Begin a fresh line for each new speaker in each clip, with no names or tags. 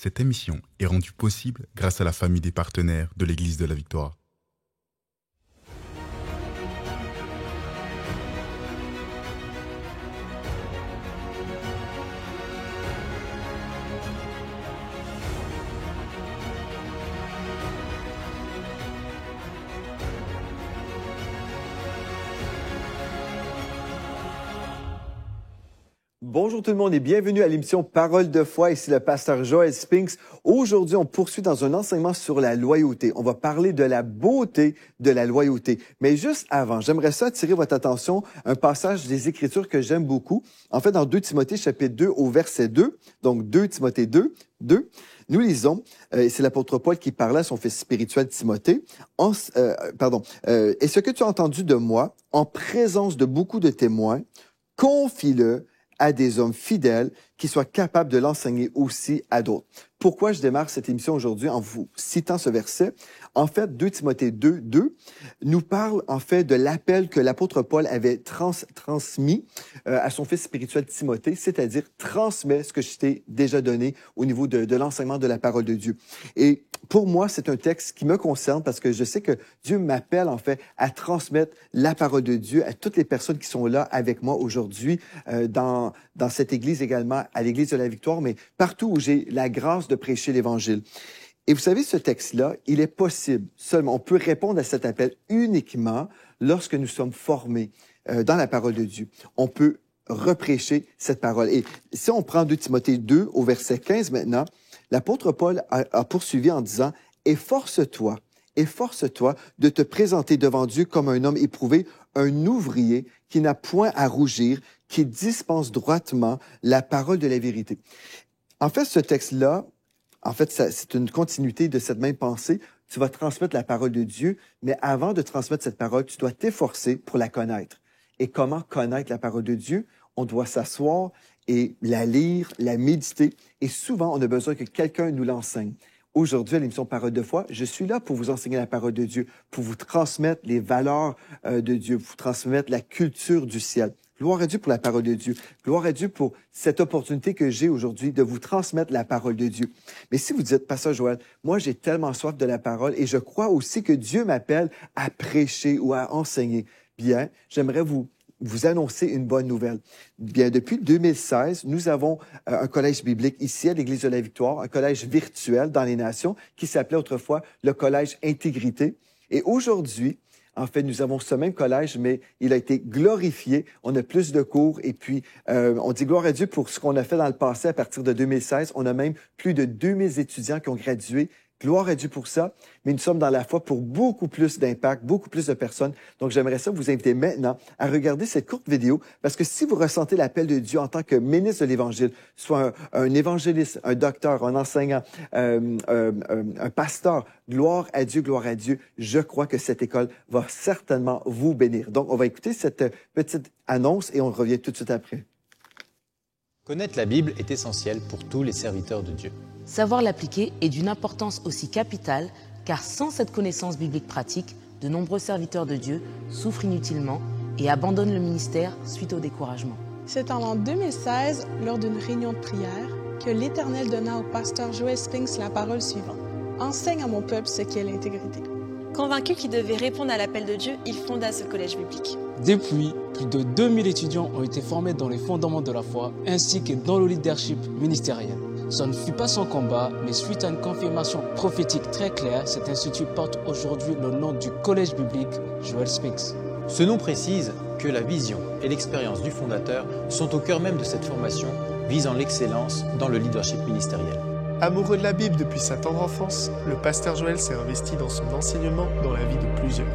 Cette émission est rendue possible grâce à la famille des partenaires de l'Église de la Victoire.
Bonjour tout le monde et bienvenue à l'émission Parole de foi. Ici le pasteur Joel Spinks. Aujourd'hui, on poursuit dans un enseignement sur la loyauté. On va parler de la beauté de la loyauté. Mais juste avant, j'aimerais ça attirer votre attention à un passage des Écritures que j'aime beaucoup. En fait, dans 2 Timothée chapitre 2 au verset 2, donc 2 Timothée 2, nous lisons, et c'est l'apôtre Paul qui parlait à son fils spirituel Timothée, et ce que tu as entendu de moi, en présence de beaucoup de témoins, confie-le à des hommes fidèles qui soient capables de l'enseigner aussi à d'autres. Pourquoi je démarre cette émission aujourd'hui en vous citant ce verset? En fait, 2 Timothée 2, nous parle en fait de l'appel que l'apôtre Paul avait transmis à son fils spirituel Timothée, c'est-à-dire transmets ce que je t'ai déjà donné au niveau de l'enseignement de la parole de Dieu. Et pour moi, c'est un texte qui me concerne parce que je sais que Dieu m'appelle en fait à transmettre la parole de Dieu à toutes les personnes qui sont là avec moi aujourd'hui dans cette église également, à l'église de la Victoire, mais partout où j'ai la grâce de prêcher l'Évangile. Et vous savez, ce texte-là, il est possible seulement, on peut répondre à cet appel uniquement lorsque nous sommes formés dans la parole de Dieu. On peut reprêcher cette parole. Et si on prend 2 Timothée 2 au verset 15 maintenant, l'apôtre Paul a poursuivi en disant « Efforce-toi de te présenter devant Dieu comme un homme éprouvé, un ouvrier qui n'a point à rougir, qui dispense droitement la parole de la vérité. » En fait, ce texte-là, c'est une continuité de cette même pensée. Tu vas transmettre la parole de Dieu, mais avant de transmettre cette parole, tu dois t'efforcer pour la connaître. Et comment connaître la parole de Dieu? On doit s'asseoir et la lire, la méditer. Et souvent, on a besoin que quelqu'un nous l'enseigne. Aujourd'hui, à l'émission Parole de foi, je suis là pour vous enseigner la parole de Dieu, pour vous transmettre les valeurs de Dieu, pour vous transmettre la culture du ciel. Gloire à Dieu pour la parole de Dieu. Gloire à Dieu pour cette opportunité que j'ai aujourd'hui de vous transmettre la parole de Dieu. Mais si vous dites, Pasteur Joël, moi j'ai tellement soif de la parole et je crois aussi que Dieu m'appelle à prêcher ou à enseigner, bien, j'aimerais vous annoncer une bonne nouvelle. Bien, depuis 2016, nous avons un collège biblique ici à l'Église de la Victoire, un collège virtuel dans les nations qui s'appelait autrefois le collège Intégrité. Et aujourd'hui, en fait, nous avons ce même collège, mais il a été glorifié. On a plus de cours et puis on dit gloire à Dieu pour ce qu'on a fait dans le passé à partir de 2016. On a même plus de 2000 étudiants qui ont gradué. Gloire à Dieu pour ça, mais nous sommes dans la foi pour beaucoup plus d'impact, beaucoup plus de personnes. Donc, j'aimerais ça vous inviter maintenant à regarder cette courte vidéo parce que si vous ressentez l'appel de Dieu en tant que ministre de l'Évangile, soit un évangéliste, un docteur, un enseignant, un pasteur, gloire à Dieu, je crois que cette école va certainement vous bénir. Donc, on va écouter cette petite annonce et on revient tout de suite après.
Connaître la Bible est essentiel pour tous les serviteurs de Dieu.
Savoir l'appliquer est d'une importance aussi capitale, car sans cette connaissance biblique pratique, de nombreux serviteurs de Dieu souffrent inutilement et abandonnent le ministère suite au découragement.
C'est en l'an 2016, lors d'une réunion de prière, que l'Éternel donna au pasteur Joel Spinks la parole suivante. « Enseigne à mon peuple ce qu'est l'intégrité. »
Convaincu qu'il devait répondre à l'appel de Dieu, il fonda ce collège biblique.
Depuis, plus de 2000 étudiants ont été formés dans les fondements de la foi ainsi que dans le leadership ministériel. Ce ne fut pas sans combat, mais suite à une confirmation prophétique très claire, cet institut porte aujourd'hui le nom du collège biblique Joel Spinks.
Ce nom précise que la vision et l'expérience du fondateur sont au cœur même de cette formation, visant l'excellence dans le leadership ministériel.
Amoureux de la Bible depuis sa tendre enfance, le pasteur Joël s'est investi dans son enseignement dans la vie de plusieurs.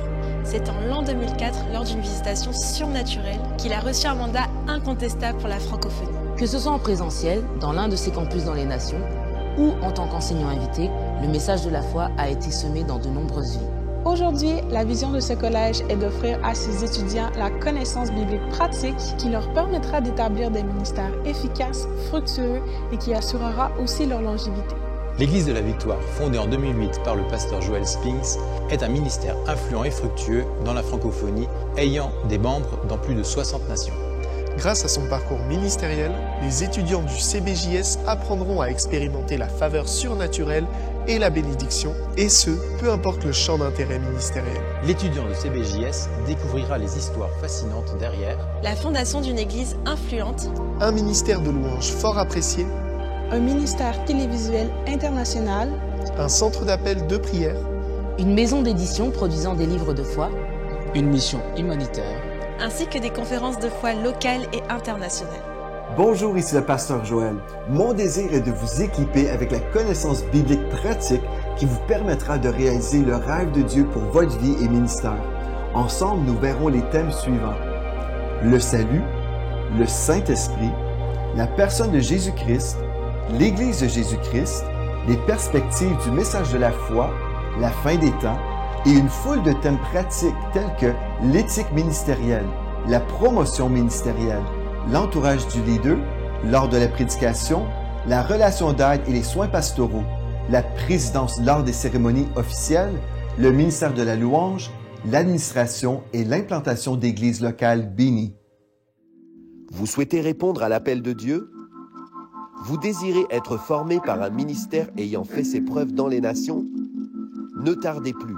C'est en l'an 2004, lors d'une visitation surnaturelle, qu'il a reçu un mandat incontestable pour la francophonie.
Que ce soit en présentiel, dans l'un de ses campus dans les nations, ou en tant qu'enseignant invité, le message de la foi a été semé dans de nombreuses vies.
Aujourd'hui, la vision de ce collège est d'offrir à ses étudiants la connaissance biblique pratique qui leur permettra d'établir des ministères efficaces, fructueux et qui assurera aussi leur longévité.
L'Église de la Victoire, fondée en 2008 par le pasteur Joel Spinks, est un ministère influent et fructueux dans la francophonie, ayant des membres dans plus de 60 nations.
Grâce à son parcours ministériel, les étudiants du CBJS apprendront à expérimenter la faveur surnaturelle et la bénédiction, et ce, peu importe le champ d'intérêt ministériel.
L'étudiant de CBJS découvrira les histoires fascinantes derrière
la fondation d'une église influente,
Un ministère de louanges fort apprécié,
un ministère télévisuel international,
un centre d'appel de prière,
Une maison d'édition produisant des livres de foi,
une mission humanitaire,
ainsi que des conférences de foi locales et internationales.
Bonjour, ici le pasteur Joël. Mon désir est de vous équiper avec la connaissance biblique pratique qui vous permettra de réaliser le rêve de Dieu pour votre vie et ministère. Ensemble, nous verrons les thèmes suivants: le salut, le Saint-Esprit, la personne de Jésus-Christ, l'Église de Jésus-Christ, les perspectives du message de la foi, la fin des temps et une foule de thèmes pratiques tels que l'éthique ministérielle, la promotion ministérielle, l'entourage du leader lors de la prédication, la relation d'aide et les soins pastoraux, la présidence lors des cérémonies officielles, le ministère de la louange, l'administration et l'implantation d'églises locales bénies.
Vous souhaitez répondre à l'appel de Dieu? Vous désirez être formé par un ministère ayant fait ses preuves dans les nations? Ne tardez plus.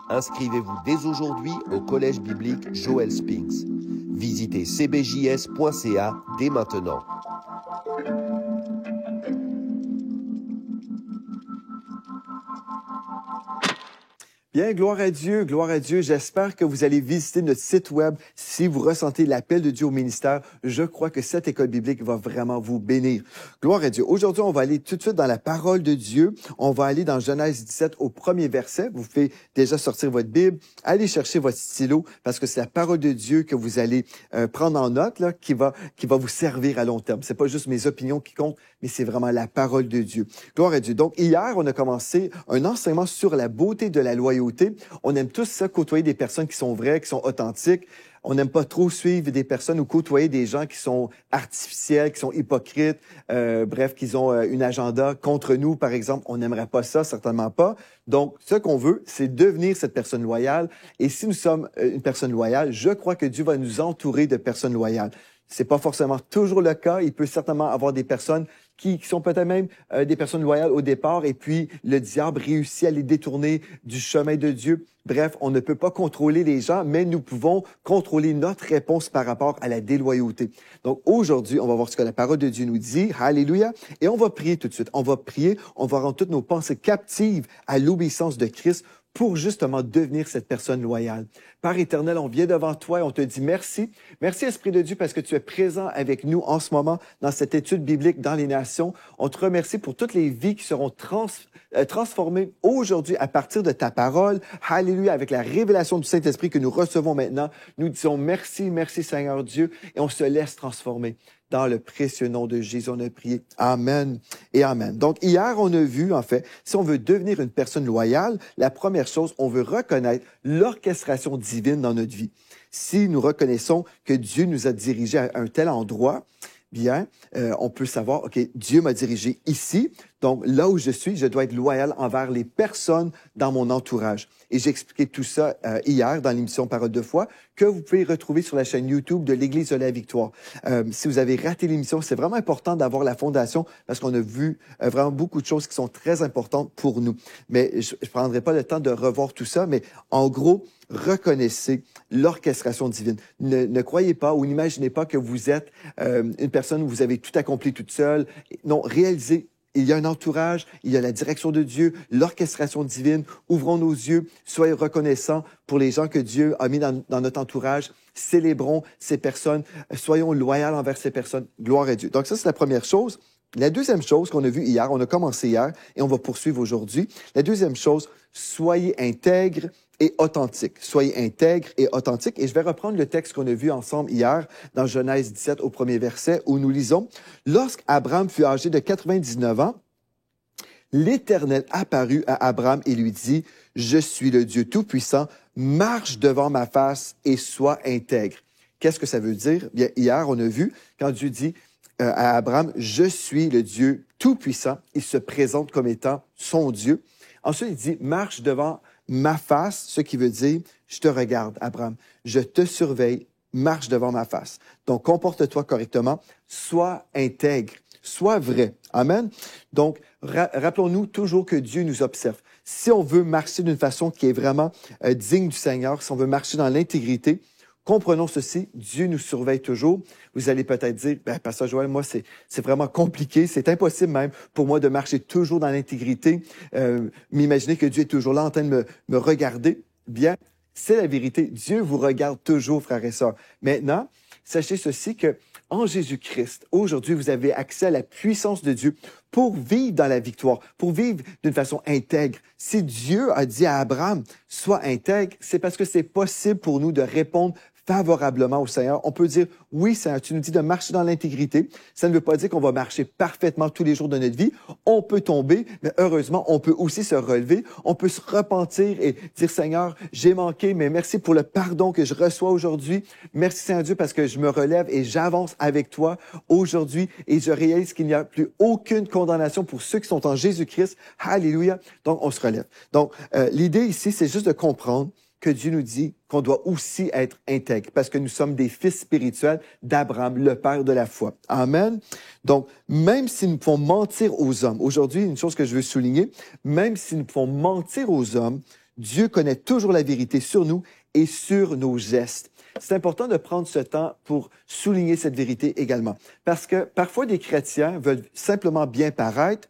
Inscrivez-vous dès aujourd'hui au Collège biblique Joel Spinks. Visitez cbjs.ca dès maintenant.
Bien, gloire à Dieu, gloire à Dieu. J'espère que vous allez visiter notre site web si vous ressentez l'appel de Dieu au ministère. Je crois que cette école biblique va vraiment vous bénir. Gloire à Dieu. Aujourd'hui, on va aller tout de suite dans la parole de Dieu. On va aller dans Genèse 17 au premier verset. Vous pouvez déjà sortir votre Bible, aller chercher votre stylo parce que c'est la parole de Dieu que vous allez prendre en note là, qui va vous servir à long terme. C'est pas juste mes opinions qui comptent, mais c'est vraiment la parole de Dieu. Gloire à Dieu. Donc, hier, on a commencé un enseignement sur la beauté de la loyauté. On aime tous ça, côtoyer des personnes qui sont vraies, qui sont authentiques. On n'aime pas trop suivre des personnes ou côtoyer des gens qui sont artificiels, qui sont hypocrites, bref, qui ont une agenda contre nous, par exemple. On n'aimerait pas ça, certainement pas. Donc, ce qu'on veut, c'est devenir cette personne loyale. Et si nous sommes une personne loyale, je crois que Dieu va nous entourer de personnes loyales. C'est pas forcément toujours le cas. Il peut certainement avoir des personnes qui sont peut-être même des personnes loyales au départ et puis le diable réussit à les détourner du chemin de Dieu. Bref, on ne peut pas contrôler les gens, mais nous pouvons contrôler notre réponse par rapport à la déloyauté. Donc aujourd'hui, on va voir ce que la parole de Dieu nous dit. Alléluia. Et on va prier tout de suite. On va prier, on va rendre toutes nos pensées captives à l'obéissance de Christ pour justement devenir cette personne loyale. Père éternel, on vient devant toi et on te dit merci. Merci Esprit de Dieu parce que tu es présent avec nous en ce moment dans cette étude biblique dans les nations. On te remercie pour toutes les vies qui seront transformées aujourd'hui à partir de ta parole. Alléluia, avec la révélation du Saint-Esprit que nous recevons maintenant. Nous disons merci, merci Seigneur Dieu et on se laisse transformer. Dans le précieux nom de Jésus, on a prié. Amen et Amen. Donc, hier, on a vu, en fait, si on veut devenir une personne loyale, la première chose, on veut reconnaître l'orchestration divine dans notre vie. Si nous reconnaissons que Dieu nous a dirigés à un tel endroit, bien, on peut savoir, OK, Dieu m'a dirigé ici, donc là où je suis, je dois être loyal envers les personnes dans mon entourage. Et j'ai expliqué tout ça hier dans l'émission Parole de foi, que vous pouvez retrouver sur la chaîne YouTube de l'Église de la Victoire. Si vous avez raté l'émission, c'est vraiment important d'avoir la fondation parce qu'on a vu vraiment beaucoup de choses qui sont très importantes pour nous. Mais je ne prendrai pas le temps de revoir tout ça, mais en gros, reconnaissez l'orchestration divine. Ne croyez pas ou n'imaginez pas que vous êtes une personne où vous avez tout accompli toute seule. Non, réalisez. Il y a un entourage, il y a la direction de Dieu, l'orchestration divine. Ouvrons nos yeux, soyez reconnaissants pour les gens que Dieu a mis dans notre entourage. Célébrons ces personnes, soyons loyaux envers ces personnes. Gloire à Dieu. Donc ça, c'est la première chose. La deuxième chose qu'on a vue hier, on a commencé hier et on va poursuivre aujourd'hui. La deuxième chose, soyez intègres et authentiques. Soyez intègres et authentiques. Et je vais reprendre le texte qu'on a vu ensemble hier dans Genèse 17 au premier verset où nous lisons « Lorsqu'Abraham fut âgé de 99 ans, l'Éternel apparut à Abraham et lui dit « Je suis le Dieu Tout-Puissant, marche devant ma face et sois intègre. » Qu'est-ce que ça veut dire? Bien, hier, on a vu quand Dieu dit à Abraham « Je suis le Dieu Tout-Puissant », il se présente comme étant son Dieu. Ensuite, il dit « Marche devant ma face », ce qui veut dire « Je te regarde, Abraham. Je te surveille. marche devant ma face. Donc, comporte-toi correctement, sois intègre, sois vrai. Amen. Donc, rappelons-nous toujours que Dieu nous observe. Si on veut marcher d'une façon qui est vraiment digne du Seigneur, si on veut marcher dans l'intégrité, comprenons ceci, Dieu nous surveille toujours. Vous allez peut-être dire, Pasteur Joël, moi, c'est vraiment compliqué, c'est impossible même pour moi de marcher toujours dans l'intégrité, m'imaginer que Dieu est toujours là en train de me regarder. Bien, c'est la vérité. Dieu vous regarde toujours, frères et sœurs. Maintenant, sachez ceci que en Jésus-Christ, aujourd'hui, vous avez accès à la puissance de Dieu pour vivre dans la victoire, pour vivre d'une façon intègre. Si Dieu a dit à Abraham, sois intègre, c'est parce que c'est possible pour nous de répondre favorablement au Seigneur. On peut dire, oui, Seigneur, tu nous dis de marcher dans l'intégrité. Ça ne veut pas dire qu'on va marcher parfaitement tous les jours de notre vie. On peut tomber, mais heureusement, on peut aussi se relever. On peut se repentir et dire, Seigneur, j'ai manqué, mais merci pour le pardon que je reçois aujourd'hui. Merci, Seigneur Dieu, parce que je me relève et j'avance avec toi aujourd'hui et je réalise qu'il n'y a plus aucune condamnation pour ceux qui sont en Jésus-Christ. Alléluia. Donc, on se relève. Donc, l'idée ici, c'est juste de comprendre que Dieu nous dit qu'on doit aussi être intègre parce que nous sommes des fils spirituels d'Abraham, le père de la foi. Amen. Donc, même si nous pouvons mentir aux hommes, aujourd'hui, une chose que je veux souligner, même si nous pouvons mentir aux hommes, Dieu connaît toujours la vérité sur nous et sur nos gestes. C'est important de prendre ce temps pour souligner cette vérité également. Parce que parfois, des chrétiens veulent simplement bien paraître,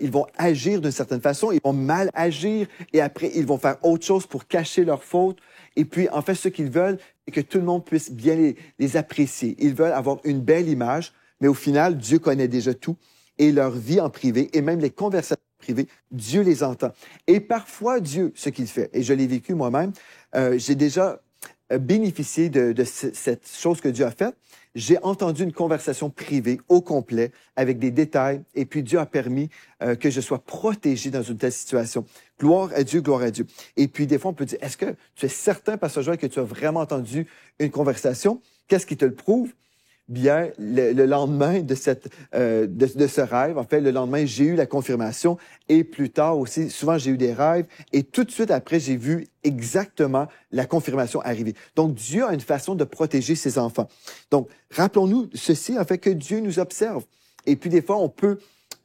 ils vont agir d'une certaine façon, ils vont mal agir et après, ils vont faire autre chose pour cacher leurs fautes. Et puis, en fait, ce qu'ils veulent, c'est que tout le monde puisse bien les apprécier. Ils veulent avoir une belle image, mais au final, Dieu connaît déjà tout et leur vie en privé et même les conversations privées, Dieu les entend. Et parfois, Dieu, ce qu'il fait, et je l'ai vécu moi-même, j'ai déjà bénéficié de cette chose que Dieu a faite. J'ai entendu une conversation privée au complet avec des détails et puis Dieu a permis que je sois protégé dans une telle situation. Gloire à Dieu, gloire à Dieu. Et puis des fois, on peut dire, est-ce que tu es certain, Pasteur Joël, que tu as vraiment entendu une conversation? Qu'est-ce qui te le prouve? Bien, le lendemain de ce rêve, en fait, le lendemain, j'ai eu la confirmation et plus tard aussi, souvent j'ai eu des rêves et tout de suite après, j'ai vu exactement la confirmation arriver. Donc, Dieu a une façon de protéger ses enfants. Donc, rappelons-nous ceci, en fait, que Dieu nous observe. Et puis, des fois, on peut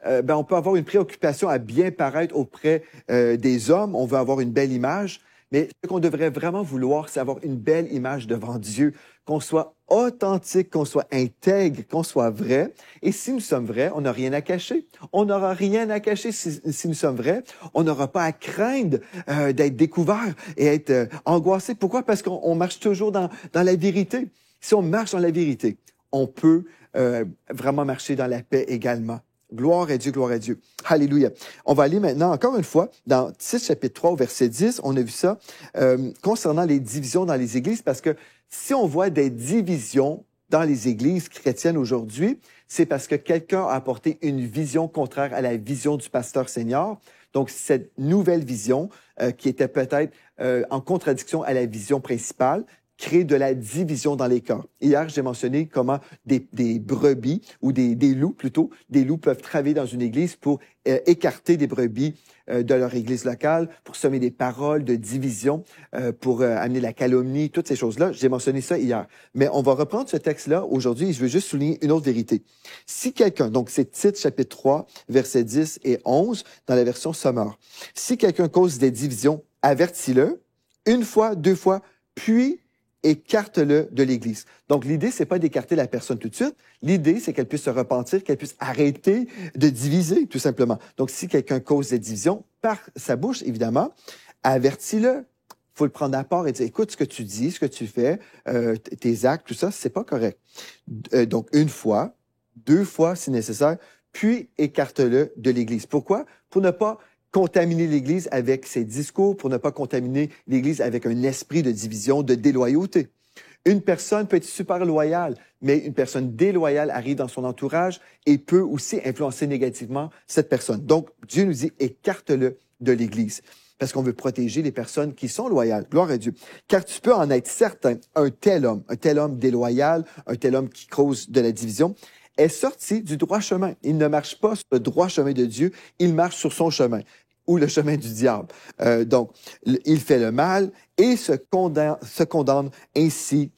avoir une préoccupation à bien paraître auprès des hommes. On veut avoir une belle image. Mais ce qu'on devrait vraiment vouloir, c'est avoir une belle image devant Dieu, qu'on soit authentique, qu'on soit intègre, qu'on soit vrai. Et si nous sommes vrais, on n'a rien à cacher. On n'aura rien à cacher si nous sommes vrais. On n'aura pas à craindre d'être découvert et être angoissé. Pourquoi? Parce qu'on marche toujours dans la vérité. Si on marche dans la vérité, on peut vraiment marcher dans la paix également. Gloire à Dieu, gloire à Dieu. Alléluia. On va aller maintenant, encore une fois, dans Titre chapitre 3, au verset 10, on a vu ça concernant les divisions dans les églises, parce que si on voit des divisions dans les églises chrétiennes aujourd'hui, c'est parce que quelqu'un a apporté une vision contraire à la vision du pasteur senior. Donc, cette nouvelle vision, qui était peut-être en contradiction à la vision principale, crée de la division dans les camps. Hier, j'ai mentionné comment des brebis, ou des loups plutôt, des loups peuvent travailler dans une église pour écarter des brebis de leur église locale, pour semer des paroles de division, pour amener la calomnie, toutes ces choses-là. J'ai mentionné ça hier. Mais on va reprendre ce texte-là aujourd'hui et je veux juste souligner une autre vérité. Si quelqu'un, donc c'est Tite chapitre 3, versets 10 et 11, dans la version Sommaire. Si quelqu'un cause des divisions, avertis-le, une fois, deux fois, puis écarte-le de l'Église. Donc, l'idée, c'est pas d'écarter la personne tout de suite. L'idée, c'est qu'elle puisse se repentir, qu'elle puisse arrêter de diviser, tout simplement. Donc, si quelqu'un cause des divisions, par sa bouche, évidemment, avertis-le. Faut le prendre à part et dire, écoute, ce que tu dis, ce que tu fais, tes actes, tout ça, c'est pas correct. Donc, une fois, deux fois, si nécessaire, puis écarte-le de l'Église. Pourquoi? Pour ne pas contaminer l'Église avec ses discours, pour ne pas contaminer l'Église avec un esprit de division, de déloyauté. Une personne peut être super loyale, mais une personne déloyale arrive dans son entourage et peut aussi influencer négativement cette personne. Donc, Dieu nous dit, écarte-le de l'Église, parce qu'on veut protéger les personnes qui sont loyales. Gloire à Dieu. Car tu peux en être certain, un tel homme déloyal, un tel homme qui cause de la division, est sorti du droit chemin. Il ne marche pas sur le droit chemin de Dieu, il marche sur son chemin, ou le chemin du diable. Donc, il fait le mal et se condamne ainsi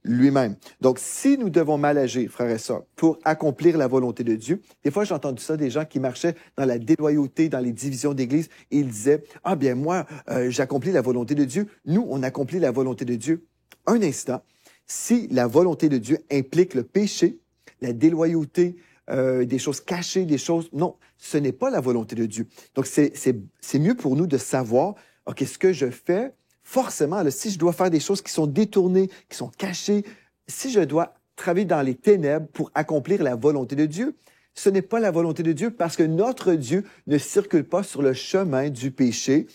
lui-même. Donc, si nous devons mal agir, frères et sœurs, pour accomplir la volonté de Dieu, des fois, j'ai entendu ça, des gens qui marchaient dans la déloyauté, dans les divisions d'Église, et ils disaient, « Ah bien, moi, j'accomplis la volonté de Dieu. Nous, on accomplit la volonté de Dieu. » Un instant, si la volonté de Dieu implique le péché, la déloyauté, des choses cachées, des choses... Non, ce n'est pas la volonté de Dieu. Donc, c'est mieux pour nous de savoir, OK, ce que je fais, forcément, là, si je dois faire des choses qui sont détournées, qui sont cachées, si je dois travailler dans les ténèbres pour accomplir la volonté de Dieu, ce n'est pas la volonté de Dieu parce que notre Dieu ne circule pas sur le chemin du péché.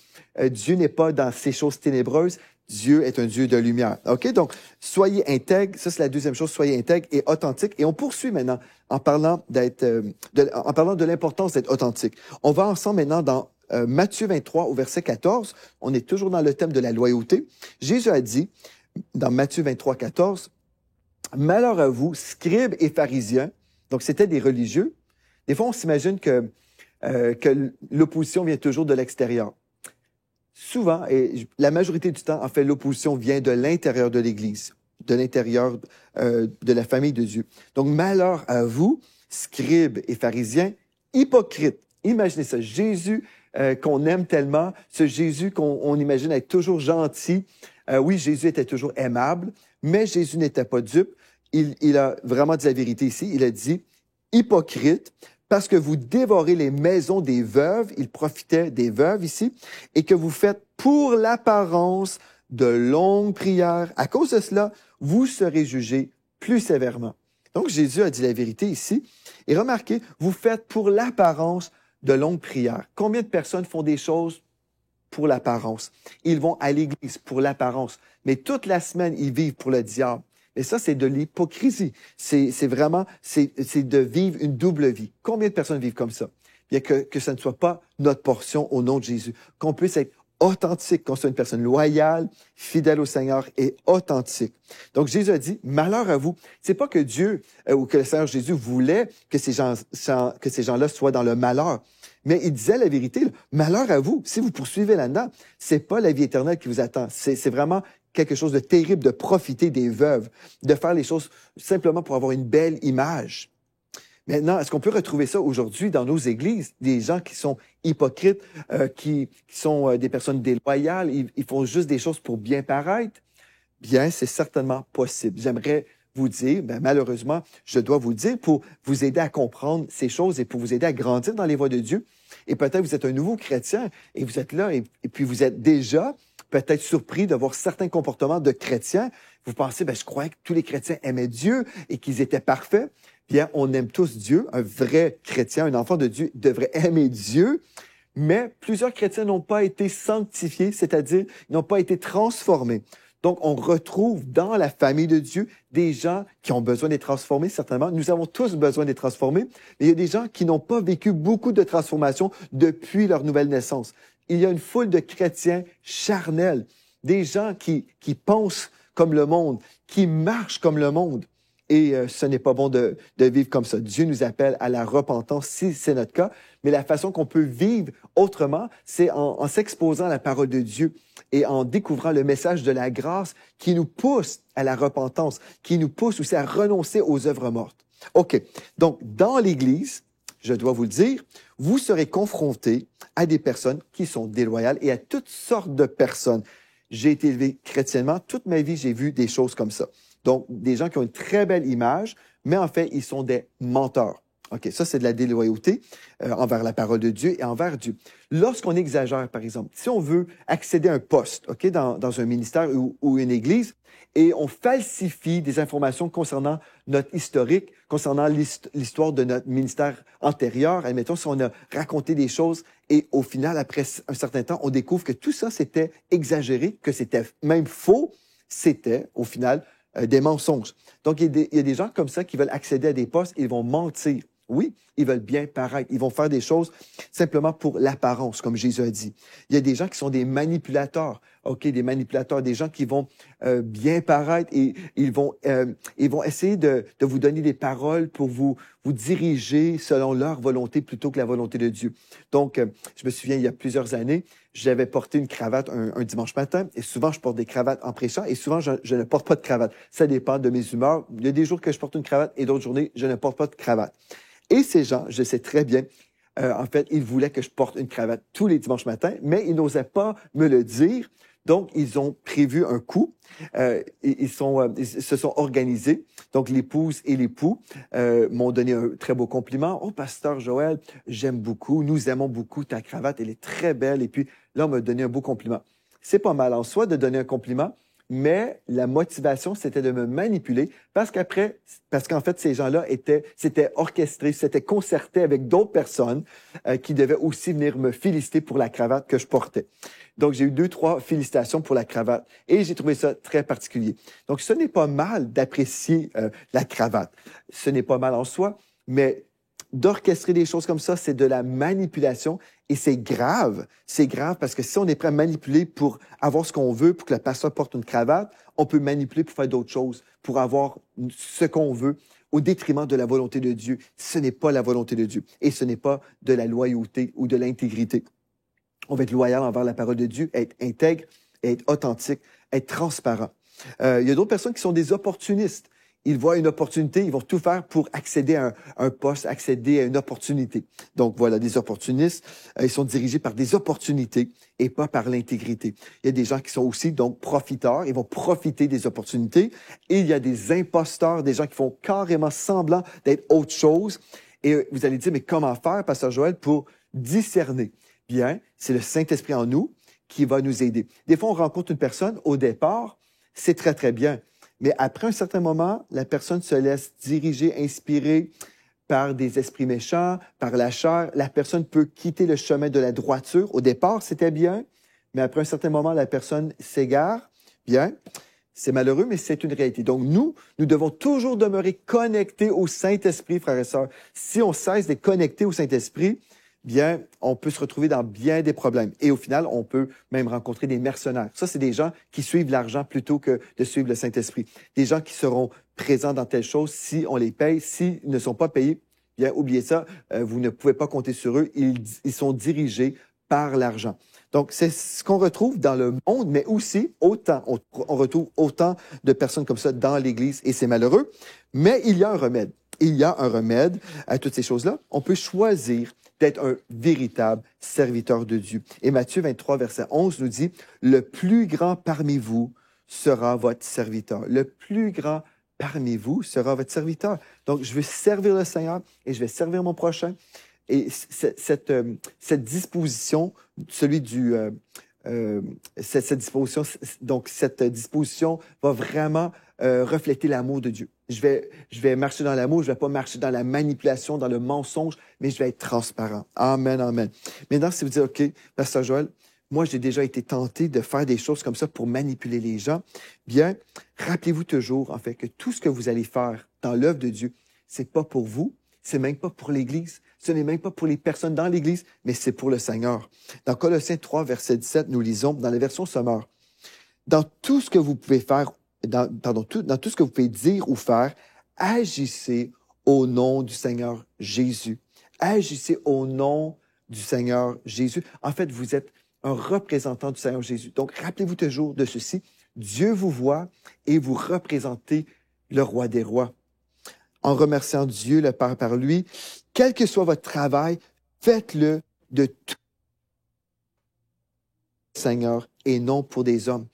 Dieu n'est pas dans ces choses ténébreuses. Dieu est un Dieu de lumière. OK? Donc, soyez intègres. Ça, c'est la deuxième chose. Soyez intègres et authentiques. Et on poursuit maintenant en parlant de l'importance d'être authentique. On va ensemble maintenant dans Matthieu 23 au verset 14. On est toujours dans le thème de la loyauté. Jésus a dit, dans Matthieu 23, 14, « Malheur à vous, scribes et pharisiens. » Donc, c'était des religieux. Des fois, on s'imagine que l'opposition vient toujours de l'extérieur. Souvent, et la majorité du temps, en fait, l'opposition vient de l'intérieur de l'Église, de l'intérieur de la famille de Dieu. Donc, malheur à vous, scribes et pharisiens, hypocrites. Imaginez ça, Jésus qu'on aime tellement, ce Jésus qu'on imagine être toujours gentil. Oui, Jésus était toujours aimable, mais Jésus n'était pas dupe. Il a vraiment dit la vérité ici. Il a dit, hypocrite, parce que vous dévorez les maisons des veuves, il profitait des veuves ici, et que vous faites pour l'apparence de longues prières. À cause de cela, vous serez jugés plus sévèrement. Donc, Jésus a dit la vérité ici. Et remarquez, vous faites pour l'apparence de longues prières. Combien de personnes font des choses pour l'apparence? Ils vont à l'église pour l'apparence, mais toute la semaine, ils vivent pour le diable. Et ça, c'est de l'hypocrisie. C'est de vivre une double vie. Combien de personnes vivent comme ça? Bien que ça ne soit pas notre portion au nom de Jésus. Qu'on puisse être authentique, qu'on soit une personne loyale, fidèle au Seigneur et authentique. Donc, Jésus a dit, malheur à vous. C'est pas que Dieu ou que le Seigneur Jésus voulait que ces gens-là soient dans le malheur. Mais il disait la vérité, malheur à vous. Si vous poursuivez là-dedans, c'est pas la vie éternelle qui vous attend. C'est vraiment quelque chose de terrible de profiter des veuves, de faire les choses simplement pour avoir une belle image. Maintenant, est-ce qu'on peut retrouver ça aujourd'hui dans nos églises? Des gens qui sont hypocrites, qui sont des personnes déloyales, ils font juste des choses pour bien paraître? Bien, c'est certainement possible. J'aimerais vous dire, malheureusement, je dois vous le dire, pour vous aider à comprendre ces choses et pour vous aider à grandir dans les voies de Dieu. Et peut-être vous êtes un nouveau chrétien et vous êtes là et puis vous êtes déjà peut-être surpris de voir certains comportements de chrétiens. Vous pensez, je croyais que tous les chrétiens aimaient Dieu et qu'ils étaient parfaits. Bien, on aime tous Dieu. Un vrai chrétien, un enfant de Dieu devrait aimer Dieu. Mais plusieurs chrétiens n'ont pas été sanctifiés, c'est-à-dire n'ont pas été transformés. Donc, on retrouve dans la famille de Dieu des gens qui ont besoin d'être transformés, certainement. Nous avons tous besoin d'être transformés. Mais il y a des gens qui n'ont pas vécu beaucoup de transformation depuis leur nouvelle naissance. Il y a une foule de chrétiens charnels, des gens qui pensent comme le monde, qui marchent comme le monde. Et ce n'est pas bon de vivre comme ça. Dieu nous appelle à la repentance si c'est notre cas. Mais la façon qu'on peut vivre autrement, c'est en s'exposant à la parole de Dieu et en découvrant le message de la grâce qui nous pousse à la repentance, qui nous pousse aussi à renoncer aux œuvres mortes. OK. Donc, dans l'Église, je dois vous le dire, vous serez confrontés à des personnes qui sont déloyales et à toutes sortes de personnes. J'ai été élevé chrétiennement. Toute ma vie, j'ai vu des choses comme ça. Donc, des gens qui ont une très belle image, mais en fait, ils sont des menteurs. OK, ça, c'est de la déloyauté envers la parole de Dieu et envers Dieu. Lorsqu'on exagère, par exemple, si on veut accéder à un poste, OK, dans un ministère ou une église, et on falsifie des informations concernant notre historique, concernant l'histoire de notre ministère antérieur, admettons, si on a raconté des choses et au final, après un certain temps, on découvre que tout ça, c'était exagéré, que c'était même faux, c'était, au final, des mensonges. Donc, il y a des gens comme ça qui veulent accéder à des postes, ils vont mentir. Oui, Ils veulent bien paraître. Ils vont faire des choses simplement pour l'apparence, comme Jésus a dit. Il y a des gens qui sont des manipulateurs. OK, des manipulateurs, des gens qui vont bien paraître et ils vont essayer de vous donner des paroles pour vous diriger selon leur volonté plutôt que la volonté de Dieu. Donc, je me souviens, il y a plusieurs années, j'avais porté une cravate un dimanche matin et souvent, je porte des cravates en prêchant et souvent, je ne porte pas de cravate. Ça dépend de mes humeurs. Il y a des jours que je porte une cravate et d'autres journées, je ne porte pas de cravate. Et ces gens, je sais très bien, en fait, ils voulaient que je porte une cravate tous les dimanches matins, mais ils n'osaient pas me le dire. Donc, ils ont prévu un coup. Ils se sont organisés. Donc, l'épouse et l'époux m'ont donné un très beau compliment. « Oh, pasteur Joël, j'aime beaucoup. Nous aimons beaucoup ta cravate. Elle est très belle. » Et puis, là, on m'a donné un beau compliment. C'est pas mal en soi de donner un compliment, mais la motivation, c'était de me manipuler parce qu'en fait, ces gens-là s'étaient orchestrés, s'étaient concertés avec d'autres personnes qui devaient aussi venir me féliciter pour la cravate que je portais. Donc, j'ai eu 2-3 félicitations pour la cravate et j'ai trouvé ça très particulier. Donc, ce n'est pas mal d'apprécier la cravate. Ce n'est pas mal en soi, mais d'orchestrer des choses comme ça, c'est de la manipulation et c'est grave. C'est grave parce que si on est prêt à manipuler pour avoir ce qu'on veut, pour que le pasteur porte une cravate, on peut manipuler pour faire d'autres choses, pour avoir ce qu'on veut au détriment de la volonté de Dieu. Ce n'est pas la volonté de Dieu et ce n'est pas de la loyauté ou de l'intégrité. On va être loyal envers la parole de Dieu, être intègre, être authentique, être transparent. Il y a d'autres personnes qui sont des opportunistes. Ils voient une opportunité, ils vont tout faire pour accéder à un poste, accéder à une opportunité. Donc voilà, des opportunistes, ils sont dirigés par des opportunités et pas par l'intégrité. Il y a des gens qui sont aussi donc profiteurs, ils vont profiter des opportunités. Et il y a des imposteurs, des gens qui font carrément semblant d'être autre chose. Et vous allez dire, mais comment faire, pasteur Joël, pour discerner? Bien, c'est le Saint-Esprit en nous qui va nous aider. Des fois, on rencontre une personne, au départ, c'est très, très bien. Mais après un certain moment, la personne se laisse diriger, inspirer par des esprits méchants, par la chair. La personne peut quitter le chemin de la droiture. Au départ, c'était bien, mais après un certain moment, la personne s'égare. Bien, c'est malheureux, mais c'est une réalité. Donc, nous devons toujours demeurer connectés au Saint-Esprit, frères et sœurs. Si on cesse d'être connectés au Saint-Esprit, bien, on peut se retrouver dans bien des problèmes. Et au final, on peut même rencontrer des mercenaires. Ça, c'est des gens qui suivent l'argent plutôt que de suivre le Saint-Esprit. Des gens qui seront présents dans telle chose si on les paye. S'ils ne sont pas payés, bien, oubliez ça, vous ne pouvez pas compter sur eux. Ils sont dirigés par l'argent. Donc, c'est ce qu'on retrouve dans le monde, mais aussi on retrouve autant de personnes comme ça dans l'Église, et c'est malheureux. Mais il y a un remède. Il y a un remède à toutes ces choses-là. On peut choisir d'être un véritable serviteur de Dieu. Et Matthieu 23, verset 11 nous dit, « Le plus grand parmi vous sera votre serviteur. » Le plus grand parmi vous sera votre serviteur. Donc, je veux servir le Seigneur et je vais servir mon prochain. Et cette disposition, cette disposition va vraiment refléter l'amour de Dieu. Je vais marcher dans l'amour, je ne vais pas marcher dans la manipulation, dans le mensonge, mais je vais être transparent. Amen, amen. Maintenant, si vous dites, OK, pasteur Joël, moi, j'ai déjà été tenté de faire des choses comme ça pour manipuler les gens. Bien, rappelez-vous toujours, en fait, que tout ce que vous allez faire dans l'œuvre de Dieu, c'est pas pour vous, c'est même pas pour l'Église, ce n'est même pas pour les personnes dans l'Église, mais c'est pour le Seigneur. Dans Colossiens 3, verset 17, nous lisons, dans la version Sommeur, « Dans tout ce que vous pouvez faire, dans tout ce que vous pouvez dire ou faire, agissez au nom du Seigneur Jésus. » Agissez au nom du Seigneur Jésus. En fait, vous êtes un représentant du Seigneur Jésus. Donc, rappelez-vous toujours de ceci. Dieu vous voit et vous représentez le roi des rois. En remerciant Dieu, le Père par lui, quel que soit votre travail, faites-le de tout Seigneur et non pour des hommes.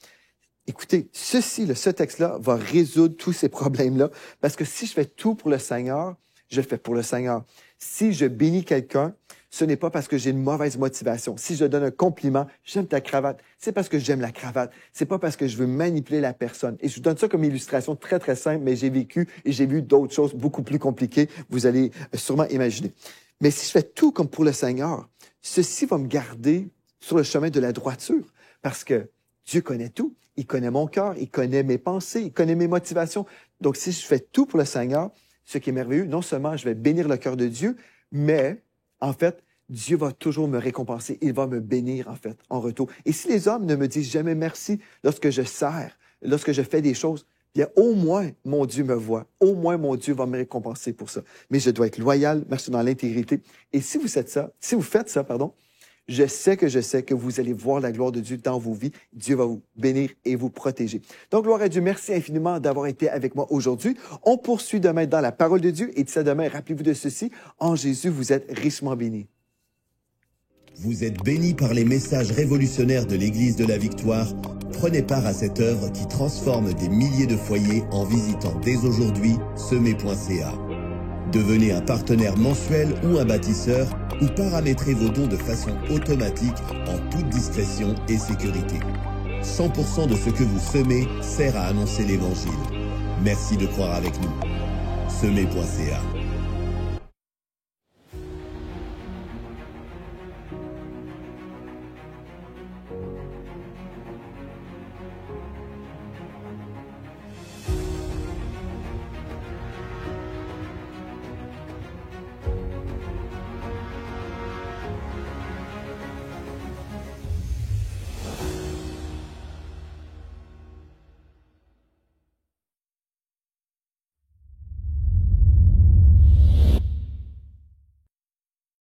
Écoutez, ce texte-là va résoudre tous ces problèmes-là, parce que si je fais tout pour le Seigneur, je le fais pour le Seigneur. Si je bénis quelqu'un, ce n'est pas parce que j'ai une mauvaise motivation. Si je donne un compliment, j'aime ta cravate, c'est parce que j'aime la cravate. C'est pas parce que je veux manipuler la personne. Et je vous donne ça comme illustration très, très simple, mais j'ai vécu et j'ai vu d'autres choses beaucoup plus compliquées. Vous allez sûrement imaginer. Mais si je fais tout comme pour le Seigneur, ceci va me garder sur le chemin de la droiture, parce que Dieu connaît tout. Il connaît mon cœur, il connaît mes pensées, il connaît mes motivations. Donc, si je fais tout pour le Seigneur, ce qui est merveilleux, non seulement je vais bénir le cœur de Dieu, Mais, en fait, Dieu va toujours me récompenser. Il va me bénir, en fait, en retour. Et si les hommes ne me disent jamais merci lorsque je sers, lorsque je fais des choses, bien, au moins, mon Dieu me voit. Au moins, mon Dieu va me récompenser pour ça. Mais je dois être loyal, marcher dans l'intégrité. Et si vous faites ça, je sais que vous allez voir la gloire de Dieu dans vos vies. Dieu va vous bénir et vous protéger. Donc, gloire à Dieu. Merci infiniment d'avoir été avec moi aujourd'hui. On poursuit demain dans la parole de Dieu. Et d'ici à demain, rappelez-vous de ceci. En Jésus, vous êtes richement bénis.
Vous êtes bénis par les messages révolutionnaires de l'Église de la Victoire. Prenez part à cette œuvre qui transforme des milliers de foyers en visitant dès aujourd'hui semer.ca. Devenez un partenaire mensuel ou un bâtisseur ou paramétrez vos dons de façon automatique en toute discrétion et sécurité. 100% de ce que vous semez sert à annoncer l'Évangile. Merci de croire avec nous. semer.ca